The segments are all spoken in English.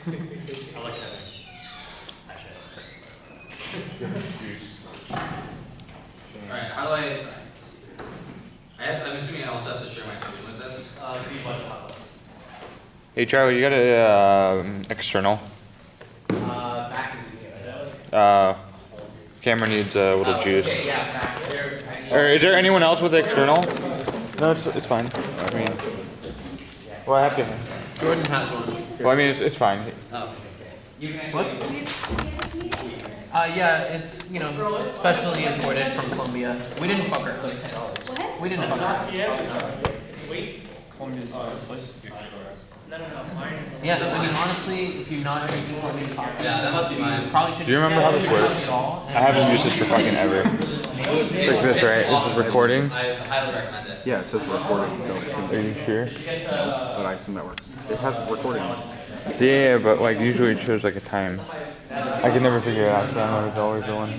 I like having. Alright, how do I I'm assuming I also have to share my screen with this. Hey Charlie, you got a external? Max is using it right Camera needs a little juice. Okay, yeah, Max. Or is there anyone else with the external? No, it's fine. I mean, well, I have to. Jordan has one. Well, I mean, it's fine. Oh. You can What? Yeah, it's, you know, specially imported from Colombia. We didn't fuck her. What? We didn't fuck her. The answer, Charlie. It's wasteful. Colombia's a better place to do. No. Mine. Yeah, I mean, honestly, if you're not drinking Colombian coffee, Yeah, that must be mine. you probably should. Do you remember how this works? At all. I haven't used this for fucking ever. It's like this, right? This is recording. I highly recommend it. Yeah, it says recording, so it's Are you sure? but I assume that works. It has recording on it. Yeah, but like usually it shows like a time. I can never figure it out. So I know it's always the one.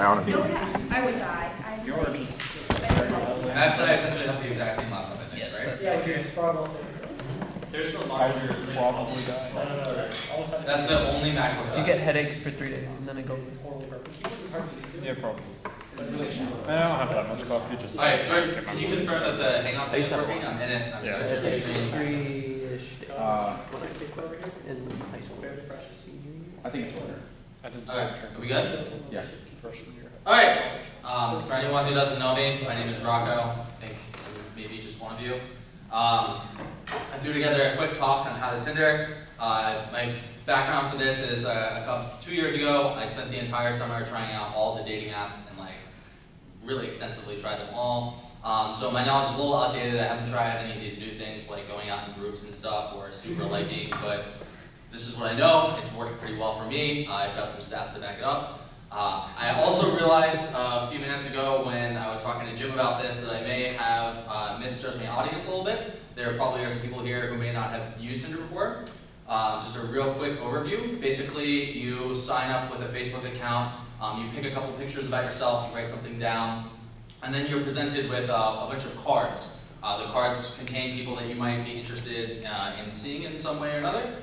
I honestly No cap. I would die. You're just. Actually, I essentially have the exact same laptop, I think, right? Yeah, okay. There's the larger. Probably die. No. That's the only MacBook size. You get headaches for 3 days and then it goes. Yeah, probably. I don't have that much coffee. Just. Alright, Jordan, can you confirm that the Hangout thing is working? I'm in it. I'm Yeah. searching the screen. 3-ish days. When I take over here in high school. I think it's better. I did Alright, some are we good? Yeah. freshman year. Alright, for anyone who doesn't know me, my name is Rocco. I think maybe just one of you. I threw together a quick talk on how to Tinder. My background for this is 2 years ago, I spent the entire summer trying out all the dating apps and like really extensively tried them all. So my knowledge is a little outdated. I haven't tried any of these new things like going out in groups and stuff or super liking, but this is what I know. It's worked pretty well for me. I've got some stats to back it up. I also realized a few minutes ago when I was talking to Jim about this that I may have misjudged my audience a little bit. There probably are some people here who may not have used Tinder before. Just a real quick overview. Basically, you sign up with a Facebook account, you pick a couple pictures about yourself, you write something down, and then you're presented with a bunch of cards. The cards contain people that you might be interested in seeing in some way or another.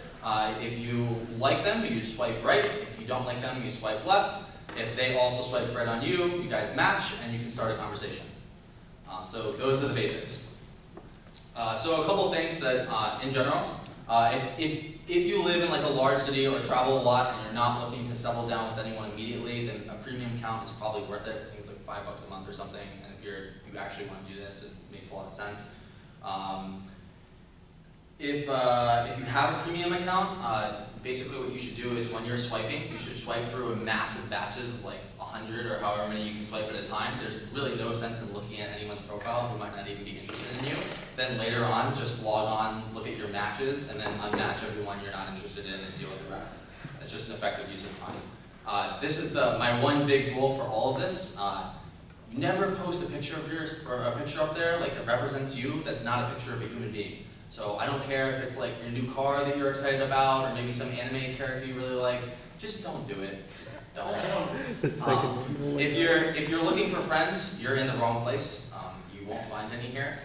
If you like them, you swipe right. If you don't like them, you swipe left. If they also swipe right on you, you guys match and you can start a conversation. So those are the basics. So a couple things that, in general, if you live in like a large city or travel a lot and you're not looking to settle down with anyone immediately, then a premium account is probably worth it. I think it's like $5 a month or something. And if you actually want to do this, it makes a lot of sense. If you have a premium account, basically what you should do is when you're swiping, you should swipe through massive batches of like 100 or however many you can swipe at a time. There's really no sense in looking at anyone's profile who might not even be interested in you. Then later on, just log on, look at your matches, and then unmatch everyone you're not interested in and deal with the rest. It's just an effective use of time. This is my one big rule for all of this. Never post a picture of yours or a picture up there like that represents you. That's not a picture of a human being. So I don't care if it's like your new car that you're excited about, or maybe some anime character you really like. Just don't do it. Just don't. If you're looking for friends, you're in the wrong place. You won't find any here.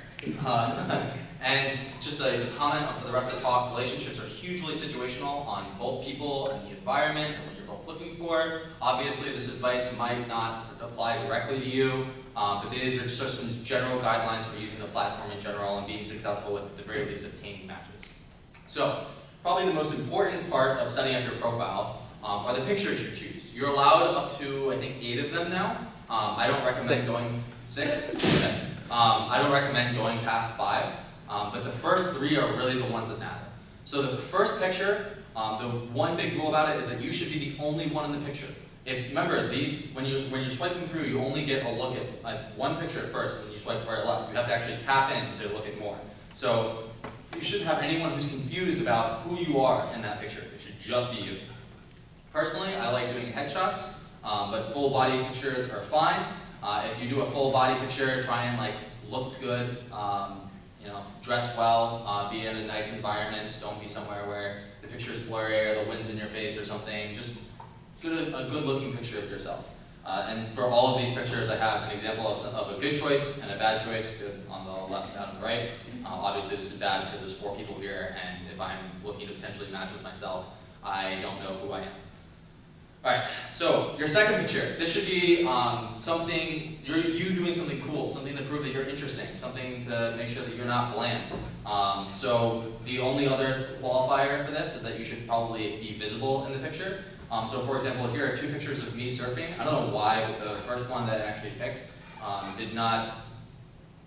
And just a comment for the rest of the talk: relationships are hugely situational on both people and the environment and what you're both looking for. Obviously, this advice might not apply directly to you. But these are just some general guidelines for using the platform in general and being successful with, at the very least, obtaining matches. So, probably the most important part of setting up your profile are the pictures you choose. You're allowed up to, I think, 8 of them now. I don't recommend going 6. Okay. I don't recommend going past 5. But the first 3 are really the ones that matter. So the first picture, the one big rule about it is that you should be the only one in the picture. Remember, when you're swiping through, you only get a look at one picture at first, and then you swipe right or left. You have to actually tap in to look at more. So you shouldn't have anyone who's confused about who you are in that picture. It should just be you. Personally, I like doing headshots, but full body pictures are fine. If you do a full body picture, try and like look good, dress well, be in a nice environment. Don't be somewhere where the picture's blurry or the wind's in your face or something. Just a good looking picture of yourself. And for all of these pictures, I have an example of a good choice and a bad choice, good on the left and bad on the right. Obviously this is bad because there's 4 people here, and if I'm looking to potentially match with myself, I don't know who I am. Alright, so your second picture. This should be something, you doing something cool, something to prove that you're interesting, something to make sure that you're not bland. So the only other qualifier for this is that you should probably be visible in the picture. So for example, here are 2 pictures of me surfing. I don't know why, but the first one that I actually picked did not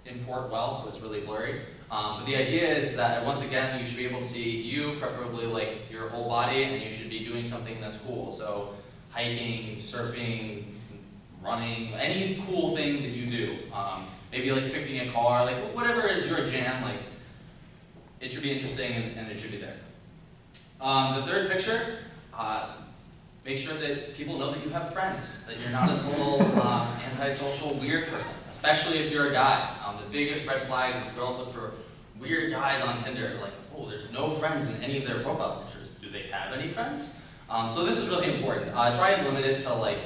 import well, so it's really blurry. But the idea is that once again, you should be able to see you, preferably like your whole body, and you should be doing something that's cool. So hiking, surfing, running, any cool thing that you do. Maybe like fixing a car, like whatever is your jam, like it should be interesting and it should be there. The third picture, make sure that people know that you have friends, that you're not a total antisocial weird person, especially if you're a guy. The biggest red flags is girls look for weird guys on Tinder, like, oh, there's no friends in any of their profile pictures. Do they have any friends? So this is really important. Try and limit it to like,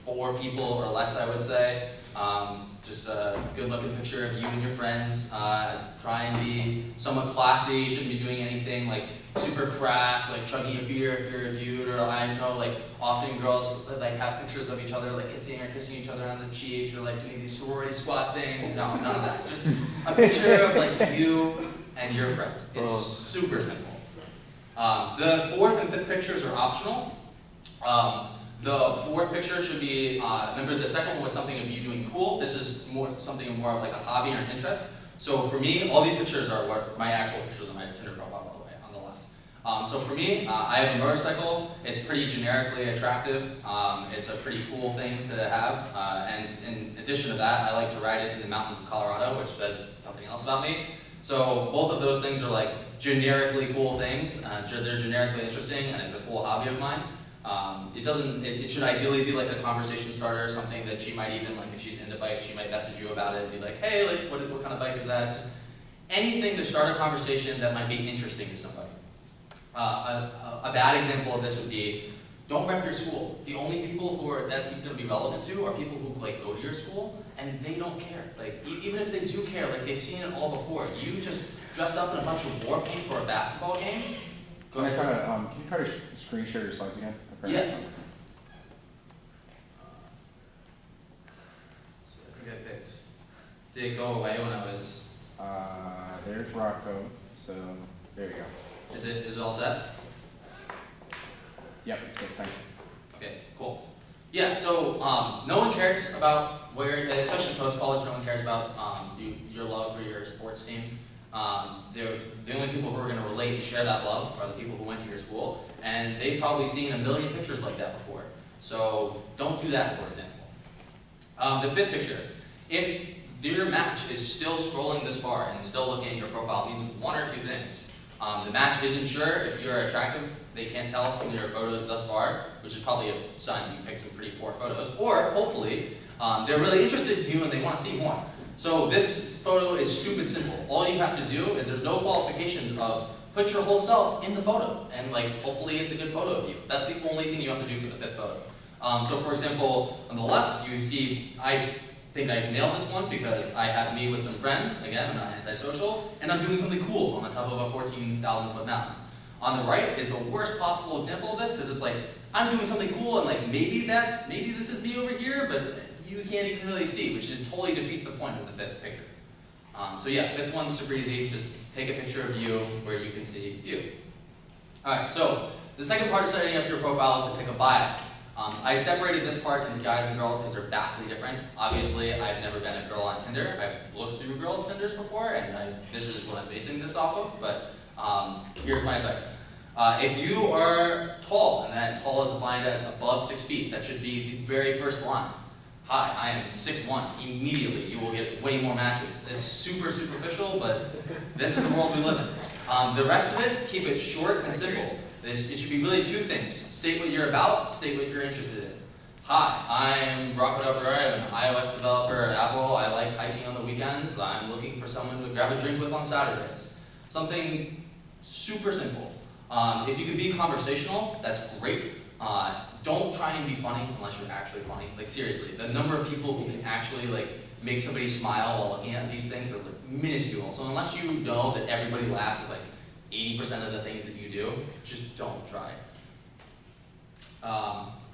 4 people or less, I would say. Just a good looking picture of you and your friends. Try and be somewhat classy. You shouldn't be doing anything like super crass, like chugging a beer if you're a dude, or I know like often girls like have pictures of each other like kissing each other on the cheeks, or like doing these sorority squat things. No, none of that. Just a picture of like you and your friend. It's super simple. The 4th and 5th pictures are optional. The 4th picture should be, remember the second one was something of you doing cool. This is something more of like a hobby or an interest. So for me, all these pictures are what my actual pictures on my Tinder profile, by the way, on the left. So for me, I have a motorcycle. It's pretty generically attractive. It's a pretty cool thing to have. And in addition to that, I like to ride it in the mountains of Colorado, which says something else about me. So both of those things are like generically cool things. They're generically interesting, and it's a cool hobby of mine. It should ideally be like a conversation starter, something that she might even, like if she's into bikes, she might message you about it and be like, hey, like what kind of bike is that? Just anything to start a conversation that might be interesting to somebody. A bad example of this would be, don't rep your school. The only people who that's going to be relevant to are people who like go to your school and they don't care. Like even if they do care, like they've seen it all before. You just dressed up in a bunch of war paint for a basketball game. Go ahead. Can you try to screen share your slides again? Yeah. So I think I picked. Did it go away when I was? There's Rocco. So there you go. Is it all set? Yep, it's good. Thanks. Okay, cool. Yeah. So no one cares about where, especially post college. No one cares about your love for your sports team. The only people who are going to relate and share that love are the people who went to your school, and they've probably seen a million pictures like that before. So don't do that, for example. The 5th picture. If your match is still scrolling this far and still looking at your profile, it means 1 or 2 things. The match isn't sure if you're attractive. They can't tell from your photos thus far, which is probably a sign you picked some pretty poor photos. Or, hopefully, they're really interested in you and they want to see more. So this photo is stupid simple. All you have to do is there's no qualifications of put your whole self in the photo, and like hopefully it's a good photo of you. That's the only thing you have to do for the 5th photo. So for example, on the left you see, I think I nailed this one because I have me with some friends. Again, I'm not antisocial, and I'm doing something cool on the top of a 14,000 foot mountain. On the right is the worst possible example of this because it's like I'm doing something cool and like maybe this is me over here, but you can't even really see, which is totally defeats the point of the 5th picture. So yeah, 5th one's super easy. Just take a picture of you where you can see you. All right, so the second part of setting up your profile is to pick a bio. I separated this part into guys and girls because they're vastly different. Obviously, I've never been a girl on Tinder. I've looked through girls' Tinders before, and this is what I'm basing this off of, but here's my advice. If you are tall, and that tall is defined as above 6 feet, that should be the very first line. Hi, I am 6'1". Immediately, you will get way more matches. It's super superficial, but this is the world we live in. The rest of it, keep it short and simple. It should be really 2 things. State what you're about, state what you're interested in. Hi, I'm Rocco. I'm an iOS developer at Apple. I like hiking on the weekends. I'm looking for someone to grab a drink with on Saturdays. Something super simple. If you can be conversational, that's great. Don't try and be funny unless you're actually funny. Like seriously, the number of people who can actually like make somebody smile while looking at these things are like minuscule. So unless you know that everybody laughs at like 80% of the things that you do, just don't try.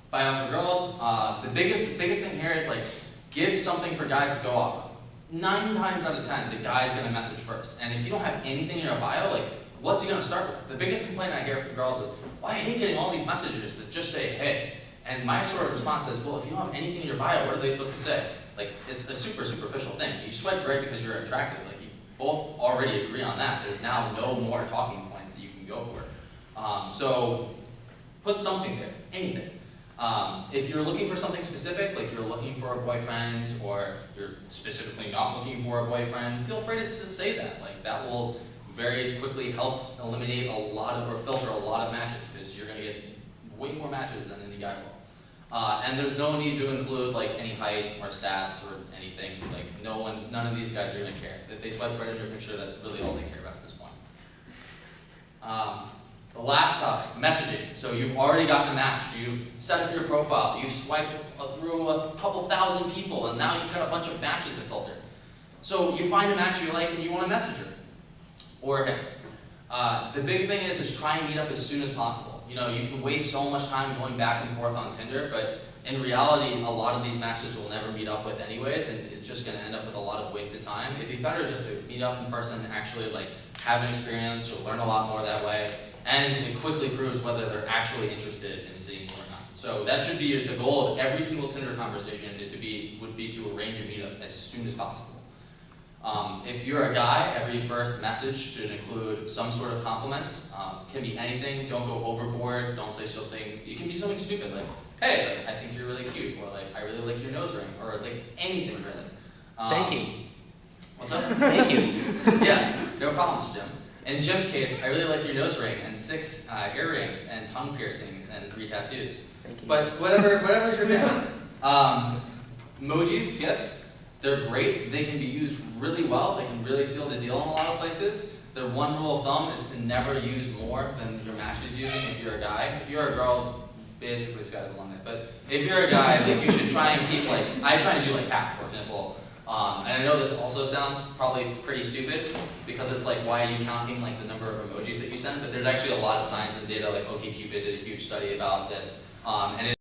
Buy-out for girls. The biggest thing here is like give something for guys to go off of. 9 times out of 10, the guy's gonna message first. And if you don't have anything in your bio, like what's he gonna start with? The biggest complaint I hear from girls is, well, I hate getting all these messages that just say, hey. And my sort of response is, well, if you don't have anything in your bio, what are they supposed to say? Like, it's a super superficial thing. You swipe right because you're attractive. Like, you both already agree on that. There's now no more talking points that you can go for. So, put something there, anything. If you're looking for something specific, like you're looking for a boyfriend, or you're specifically not looking for a boyfriend, feel free to say that. Like, that will very quickly help eliminate a lot of, or filter a lot of matches, because you're gonna get way more matches than any guy will. And there's no need to include like any height or stats or anything. Like none of these guys are gonna care. If they swipe right in your picture, that's really all they care about at this point. The last topic, messaging. So you've already gotten a match. You've set up your profile. You've swiped through a couple thousand people, and now you've got a bunch of matches to filter. So you find a match you like, and you want to message her or him. The big thing is try and meet up as soon as possible. You know, you can waste so much time going back and forth on Tinder, but in reality, a lot of these matches will never meet up with anyways, and it's just going to end up with a lot of wasted time. It'd be better just to meet up in person and actually like have an experience or learn a lot more that way, and it quickly proves whether they're actually interested in seeing you or not. So that should be the goal of every single Tinder conversation would be to arrange a meetup as soon as possible. If you're a guy, every first message should include some sort of compliments. Can be anything. Don't go overboard. Don't say something. It can be something stupid like, "Hey, like, I think you're really cute," or like, "I really like your nose ring," or like anything really. Thank you. What's up? Thank you. Yeah, no problems, Jim. In Jim's case, I really like your nose ring and 6 earrings and tongue piercings and 3 tattoos. Thank you. But whatever's your jam. Emojis, GIFs. They're great. They can be used really well. They can really seal the deal in a lot of places. The one rule of thumb is to never use more than your match is using if you're a guy. If you're a girl, basically sky's the limit. But if you're a guy, I think you should try and keep like, I try and do like half, for example. And I know this also sounds probably pretty stupid because it's like, why are you counting like the number of emojis that you send? But there's actually a lot of science and data, like OkCupid did a huge study about this. And